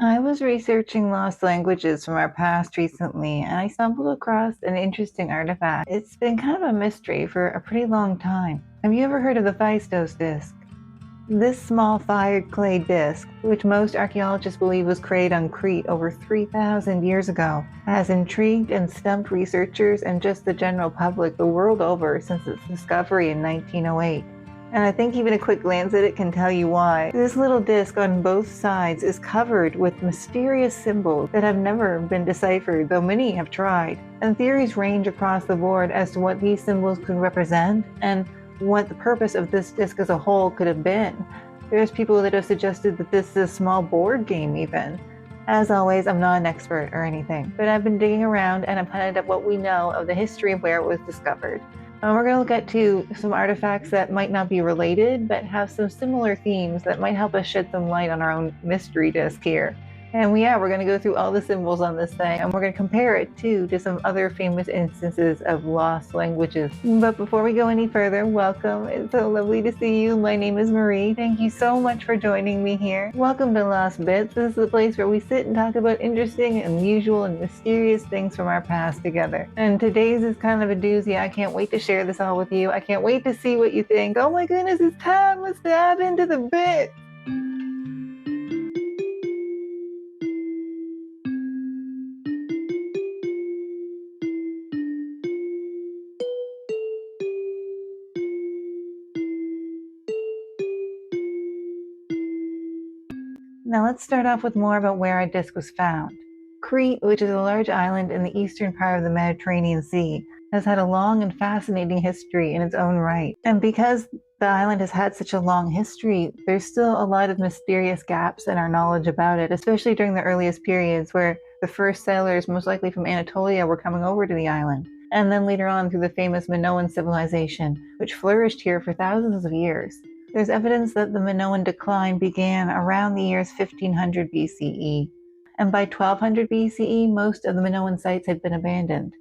I was researching lost languages from our past recently, and I stumbled across an interesting artifact. It's been kind of a mystery for a pretty long time. Have you ever heard of the Phaistos Disc? This small fired clay disc, which most archaeologists believe was created on Crete over 3,000 years ago, has intrigued and stumped researchers and just the general public the world over since its discovery in 1908. And I think even a quick glance at it can tell you why. This little disc on both sides is covered with mysterious symbols that have never been deciphered, though many have tried. And theories range across the board as to what these symbols could represent and what the purpose of this disc as a whole could have been. There's people that have suggested that this is a small board game even. As always, I'm not an expert or anything, but I've been digging around and I've hunted up what we know of the history of where it was discovered. We're going to look at some artifacts that might not be related, but have some similar themes that might help us shed some light on our own mystery disc here. And we're going to go through all the symbols on this thing, and we're going to compare it to some other famous instances of lost languages. But before we go any further, welcome. It's so lovely to see you. My name is Marie. Thank you so much for joining me here. Welcome to Lost Bits. This is the place where we sit and talk about interesting, unusual, and mysterious things from our past together. And today's is kind of a doozy. I can't wait to share this all with you. I can't wait to see what you think. Oh my goodness, it's time. Let's dive into the bit. Now let's start off with more about where our disc was found. Crete, which is a large island in the eastern part of the Mediterranean Sea, has had a long and fascinating history in its own right. And because the island has had such a long history, there's still a lot of mysterious gaps in our knowledge about it, especially during the earliest periods where the first settlers, most likely from Anatolia, were coming over to the island. And then later on through the famous Minoan civilization, which flourished here for thousands of years. There's evidence that the Minoan decline began around the years 1500 BCE, and by 1200 BCE, most of the Minoan sites had been abandoned.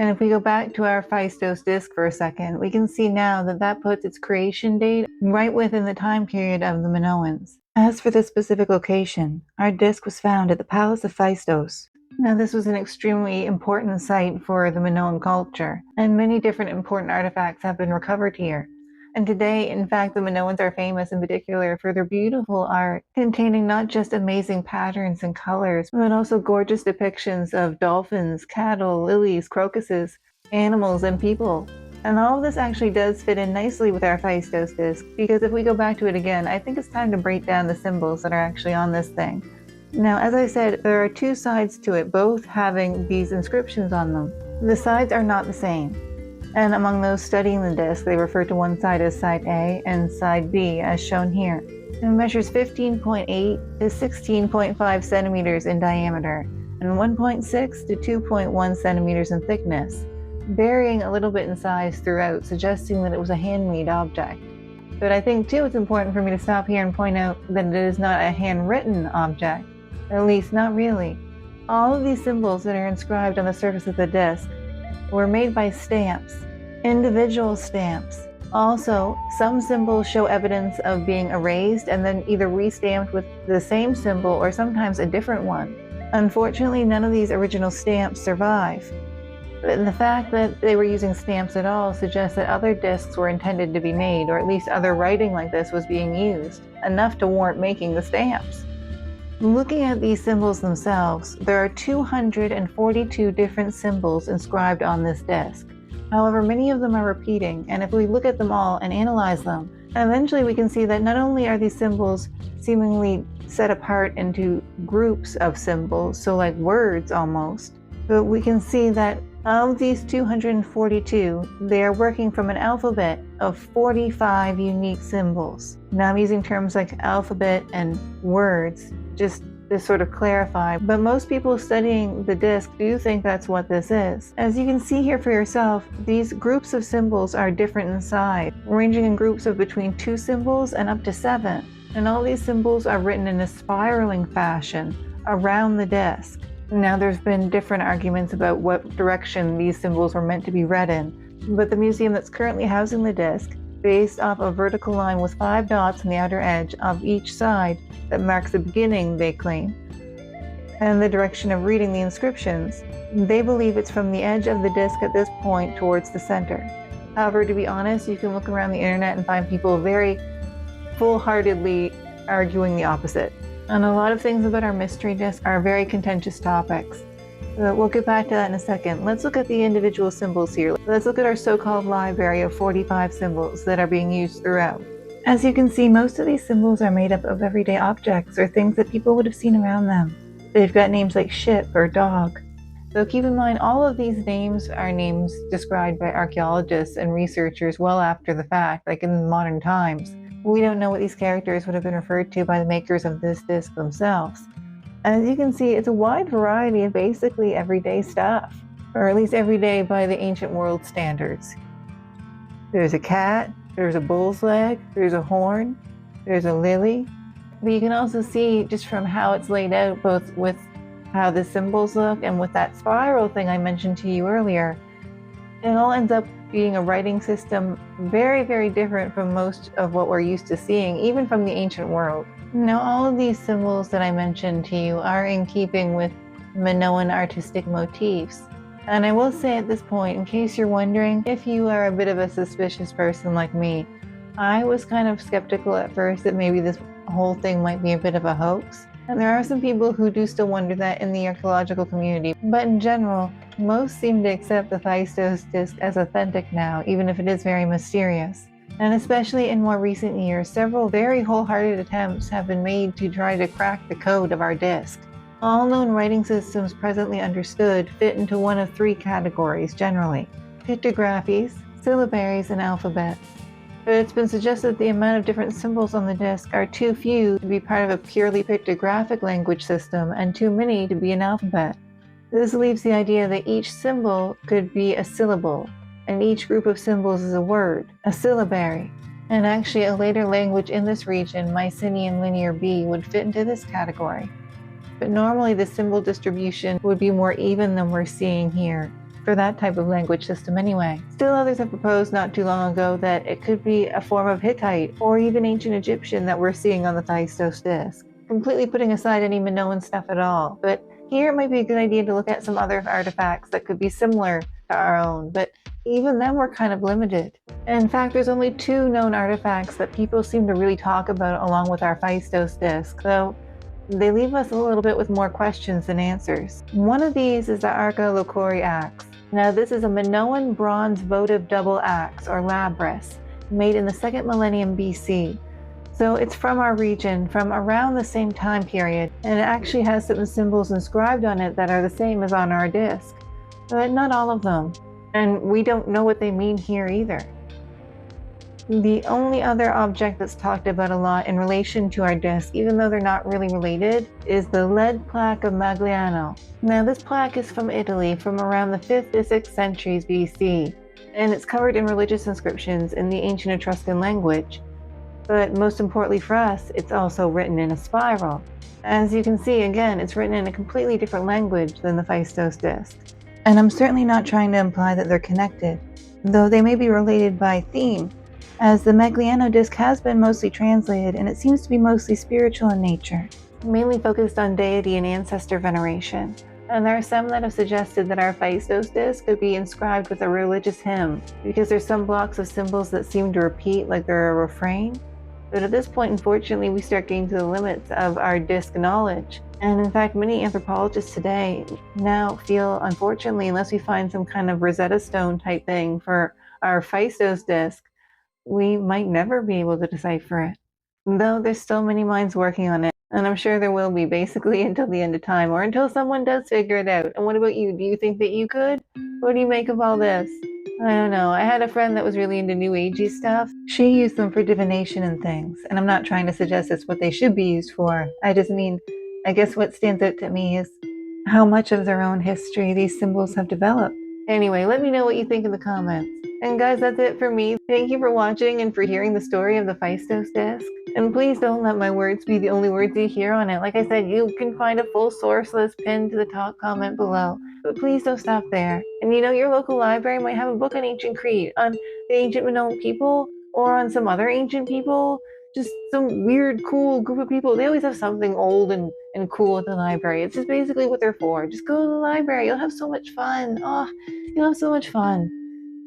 And if we go back to our Phaistos disc for a second, we can see now that that puts its creation date right within the time period of the Minoans. As for this specific location, our disc was found at the Palace of Phaistos. Now, this was an extremely important site for the Minoan culture, and many different important artifacts have been recovered here. And today, in fact, the Minoans are famous in particular for their beautiful art, containing not just amazing patterns and colors, but also gorgeous depictions of dolphins, cattle, lilies, crocuses, animals, and people. And all of this actually does fit in nicely with our Phaistos disc, because if we go back to it again, I think it's time to break down the symbols that are actually on this thing. Now, as I said, there are two sides to it, both having these inscriptions on them. The sides are not the same. And among those studying the disc, they refer to one side as side A and side B, as shown here. It measures 15.8 to 16.5 centimeters in diameter and 1.6 to 2.1 centimeters in thickness, varying a little bit in size throughout, suggesting that it was a handmade object. But I think, too, it's important for me to stop here and point out that it is not a handwritten object, at least not really. All of these symbols that are inscribed on the surface of the disc were made by stamps, individual stamps. Also, some symbols show evidence of being erased and then either restamped with the same symbol or sometimes a different one. Unfortunately, none of these original stamps survive. But the fact that they were using stamps at all suggests that other discs were intended to be made, or at least other writing like this was being used, enough to warrant making the stamps. Looking at these symbols themselves, there are 242 different symbols inscribed on this disc. However, many of them are repeating, and if we look at them all and analyze them, eventually we can see that not only are these symbols seemingly set apart into groups of symbols, so like words almost, but we can see that of these 242, they are working from an alphabet of 45 unique symbols. Now I'm using terms like alphabet and words just to sort of clarify, but most people studying the disc do think that's what this is. As you can see here for yourself, these groups of symbols are different in size, ranging in groups of between 2 symbols and up to 7. And all these symbols are written in a spiraling fashion around the disc. Now, there's been different arguments about what direction these symbols were meant to be read in, but the museum that's currently housing the disc, based off a vertical line with 5 dots on the outer edge of each side that marks the beginning, they claim, and the direction of reading the inscriptions. They believe it's from the edge of the disc at this point towards the center. However, to be honest, you can look around the internet and find people very full-heartedly arguing the opposite. And a lot of things about our mystery disc are very contentious topics. We'll get back to that in a second. Let's look at the individual symbols here. Let's look at our so-called library of 45 symbols that are being used throughout. As you can see, most of these symbols are made up of everyday objects or things that people would have seen around them. They've got names like ship or dog. So keep in mind, all of these names are names described by archaeologists and researchers well after the fact, like in modern times. We don't know what these characters would have been referred to by the makers of this disc themselves. As you can see, it's a wide variety of basically everyday stuff, or at least everyday by the ancient world standards. There's a cat, there's a bull's leg, there's a horn, there's a lily. But you can also see just from how it's laid out, both with how the symbols look and with that spiral thing I mentioned to you earlier, it all ends up being a writing system very, very different from most of what we're used to seeing, even from the ancient world. Now, all of these symbols that I mentioned to you are in keeping with Minoan artistic motifs. And I will say at this point, in case you're wondering, if you are a bit of a suspicious person like me, I was kind of skeptical at first that maybe this whole thing might be a bit of a hoax. And there are some people who do still wonder that in the archaeological community. But in general, most seem to accept the Phaistos disc as authentic now, even if it is very mysterious. And especially in more recent years, several very wholehearted attempts have been made to try to crack the code of our disc. All known writing systems presently understood fit into one of three categories generally: pictographies, syllabaries, and alphabets. But it's been suggested that the amount of different symbols on the disc are too few to be part of a purely pictographic language system and too many to be an alphabet. This leaves the idea that each symbol could be a syllable, and each group of symbols is a word, a syllabary. And actually a later language in this region, Mycenaean Linear B, would fit into this category. But normally the symbol distribution would be more even than we're seeing here, for that type of language system anyway. Still, others have proposed not too long ago that it could be a form of Hittite or even ancient Egyptian that we're seeing on the Phaistos disc, completely putting aside any Minoan stuff at all. But here it might be a good idea to look at some other artifacts that could be similar to our own, but even then we're kind of limited. In fact, there's only 2 known artifacts that people seem to really talk about along with our Phaistos disc, though they leave us a little bit with more questions than answers. One of these is the archeological axe. Now, this is a Minoan bronze votive double axe, or labrys, made in the 2nd millennium BC. So it's from our region, from around the same time period, and it actually has certain symbols inscribed on it that are the same as on our disc, but not all of them. And we don't know what they mean here either. The only other object that's talked about a lot in relation to our disc, even though they're not really related, is the lead plaque of Magliano. Now, this plaque is from Italy from around the 5th to 6th centuries BC, and it's covered in religious inscriptions in the ancient Etruscan language. But most importantly for us, it's also written in a spiral. As you can see, again, it's written in a completely different language than the Phaistos disc. And I'm certainly not trying to imply that they're connected, though they may be related by theme, as the Magliano disc has been mostly translated and it seems to be mostly spiritual in nature, mainly focused on deity and ancestor veneration. And there are some that have suggested that our Phaistos disc could be inscribed with a religious hymn, because there's some blocks of symbols that seem to repeat like they're a refrain. But at this point, unfortunately, we start getting to the limits of our disc knowledge. And in fact, many anthropologists today now feel, unfortunately, unless we find some kind of Rosetta Stone type thing for our Phaistos disc, we might never be able to decipher it. Though there's still many minds working on it, and I'm sure there will be basically until the end of time, or until someone does figure it out. And what about you? Do you think that you could? What do you make of all this? I don't know. I had a friend that was really into New Agey stuff. She used them for divination and things, and I'm not trying to suggest it's what they should be used for. I just mean, I guess what stands out to me is how much of their own history these symbols have developed. Anyway, let me know what you think in the comments. And guys, that's it for me. Thank you for watching and for hearing the story of the Phaistos disc. And please don't let my words be the only words you hear on it. Like I said, you can find a full source list pinned to the top comment below. But please don't stop there. And you know, your local library might have a book on ancient Crete, on the ancient Minoan people, or on some other ancient people. Just some weird, cool group of people. They always have something old and and cool at the library. It's just basically what they're for. Just go to the library. You'll have so much fun. Oh, you'll have so much fun.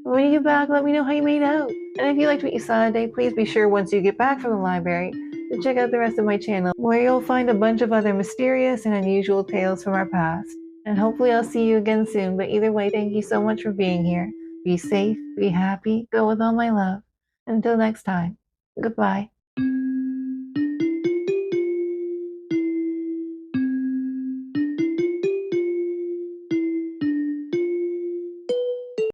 When you get back, let me know how you made out. And if you liked what you saw today, please be sure once you get back from the library to check out the rest of my channel, where you'll find a bunch of other mysterious and unusual tales from our past. And hopefully I'll see you again soon, but either way, thank you so much for being here. Be safe, be happy, go with all my love. Until next time, goodbye.